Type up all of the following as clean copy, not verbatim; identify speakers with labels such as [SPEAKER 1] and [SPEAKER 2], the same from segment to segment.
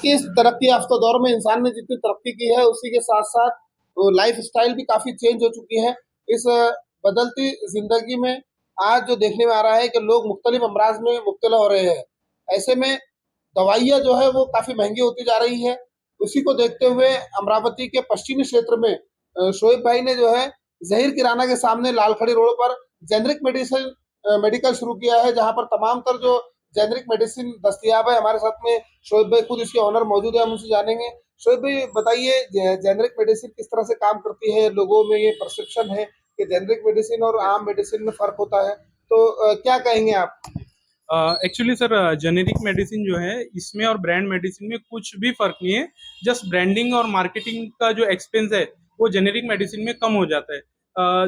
[SPEAKER 1] कि इस तरक्की याफ्ता दौर में इंसान ने जितनी तरक्की की है उसी के साथ साथ लाइफ स्टाइल भी काफी चेंज हो चुकी है। इस बदलती जिंदगी में आज जो देखने में आ रहा है कि लोग मुख्तलिफ अमराज में मुब्तला हो रहे हैं। ऐसे में दवाइयाँ जो है वो काफी महंगी होती जा रही है। उसी को देखते हुए अमरावती के पश्चिमी क्षेत्र में शोएब भाई ने जो है जहीर किराना के सामने लालखड़ी रोड पर जेनरिक मेडिकल शुरू किया है, जहाँ पर तमाम तर जो जेनरिक मेडिसिन दस्तियाब है। हमारे साथ में शोएब भाई खुद इसके ऑनर मौजूद है, हम उनसे जानेंगे। शोएब भाई बताइए, जेनरिक मेडिसिन किस तरह से काम करती है? लोगों में ये परसेप्शन है कि जेनरिक मेडिसिन और आम मेडिसिन में फर्क होता है, तो क्या कहेंगे आप?
[SPEAKER 2] एक्चुअली सर, जेनेरिक मेडिसिन जो है इसमें और ब्रांड मेडिसिन में कुछ भी फर्क नहीं है। जस्ट ब्रांडिंग और मार्केटिंग का जो एक्सपेंस है वो जेनेरिक मेडिसिन में कम हो जाता है।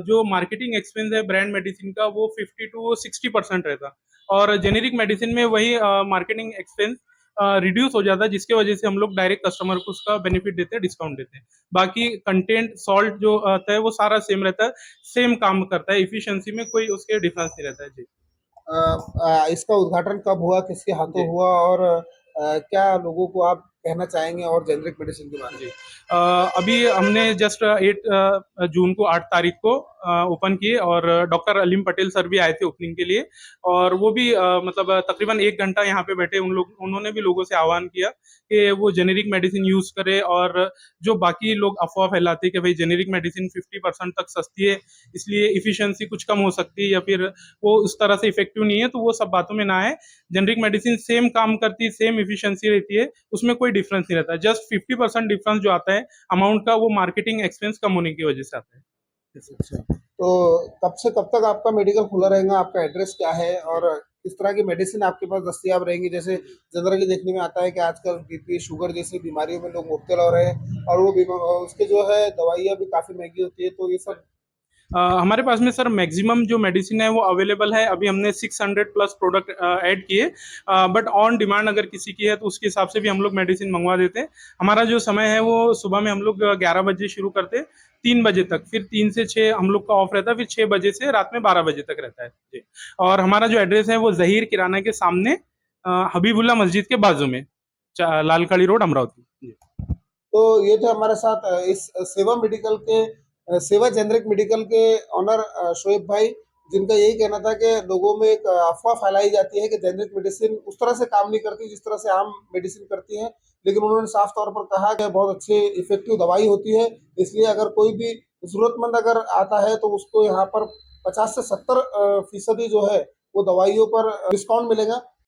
[SPEAKER 2] जो मार्केटिंग एक्सपेंस है ब्रांड मेडिसिन का वो 50 to 60% रहता है, और जेनेरिक मेडिसिन में वही मार्केटिंग एक्सपेंस रिड्यूस हो जाता है, जिसके वजह से हम लोग डायरेक्ट कस्टमर को उसका बेनिफिट देते हैं, डिस्काउंट देते हैं। बाकी कंटेंट सॉल्ट जो आता है वो सारा सेम रहता है, सेम काम करता है, इफिशियंसी में कोई उसके डिफरेंस नहीं रहता है जी।
[SPEAKER 1] इसका उद्घाटन कब हुआ, किसके हाथों
[SPEAKER 2] जी
[SPEAKER 1] हुआ, और क्या लोगों को आप कहना चाहेंगे और जेनरिक मेडिसिन के बारे
[SPEAKER 2] जी।
[SPEAKER 1] में?
[SPEAKER 2] अभी हमने जस्ट 8 जून को 8 तारीख को ओपन किए, और डॉक्टर अलीम पटेल सर भी आए थे ओपनिंग के लिए। और वो भी मतलब तकरीबन 1 घंटा यहाँ पे बैठे, उन्होंने भी लोगों से आह्वान किया कि वो जेनेरिक मेडिसिन यूज करे। और जो बाकी लोग अफवाह फैलाते हैं कि भाई जेनेरिक मेडिसिन 50% तक सस्ती है, इसलिए इफिशियंसी कुछ कम हो सकती है, या फिर वो उस तरह से इफेक्टिव नहीं है, तो वो सब बातों में ना है। जेनेरिक मेडिसिन सेम काम करती है, सेम इफिशियंसी रहती है, उसमें कोई डिफरेंस नहीं रहता। जस्ट 50% डिफरेंस जो आता है अमाउंट का, वो मार्केटिंग एक्सपेंस कम होने की वजह से आता है। जैसे
[SPEAKER 1] अच्छा, तो कब से कब तक आपका मेडिकल खुला रहेगा? आपका एड्रेस क्या है
[SPEAKER 2] जी
[SPEAKER 1] और किस तरह की मेडिसिन आपके पास दस्तियाब रहेंगी? जैसे
[SPEAKER 2] जी
[SPEAKER 1] जनरली देखने में आता है कि आजकल बीपी, शुगर जैसी बीमारियों में लोग मुब्तला हो रहे हैं और वो उसके जो है दवाइयाँ भी काफ़ी महंगी होती है, तो ये सब।
[SPEAKER 2] हमारे पास में सर मैक्सिमम जो मेडिसिन है वो अवेलेबल है। अभी हमने 600+ प्रोडक्ट ऐड किए, बट ऑन डिमांड अगर किसी की है तो उसके हिसाब से भी हम लोग मेडिसिन मंगवा देते हैं। हमारा जो समय है वो सुबह में हम लोग 11 बजे शुरू करते हैं, 3 बजे तक, फिर 3 से 6 हम लोग का ऑफ रहता है, फिर 6 बजे से रात में 12 बजे तक रहता है जी। और हमारा जो एड्रेस है वो जहीर किराना के सामने, हबीबुल्ला मस्जिद के बाजू में, लालखड़ी रोड, अमरावती जी।
[SPEAKER 1] तो ये थे हमारे साथ इस सेवा मेडिकल के सेवा जेनरिक मेडिकल के ऑनर शोएब भाई, जिनका यही कहना था कि लोगों में एक अफवाह फैलाई जाती है कि जेनरिक मेडिसिन उस तरह से काम नहीं करती जिस तरह से आम मेडिसिन करती है। लेकिन उन्होंने साफ तौर पर कहा कि बहुत अच्छी इफेक्टिव दवाई होती है, इसलिए अगर कोई भी जरूरतमंद अगर आता है तो उसको यहाँ पर 50 से 70 फीसदी जो है वो दवाइयों पर डिस्काउंट मिलेगा।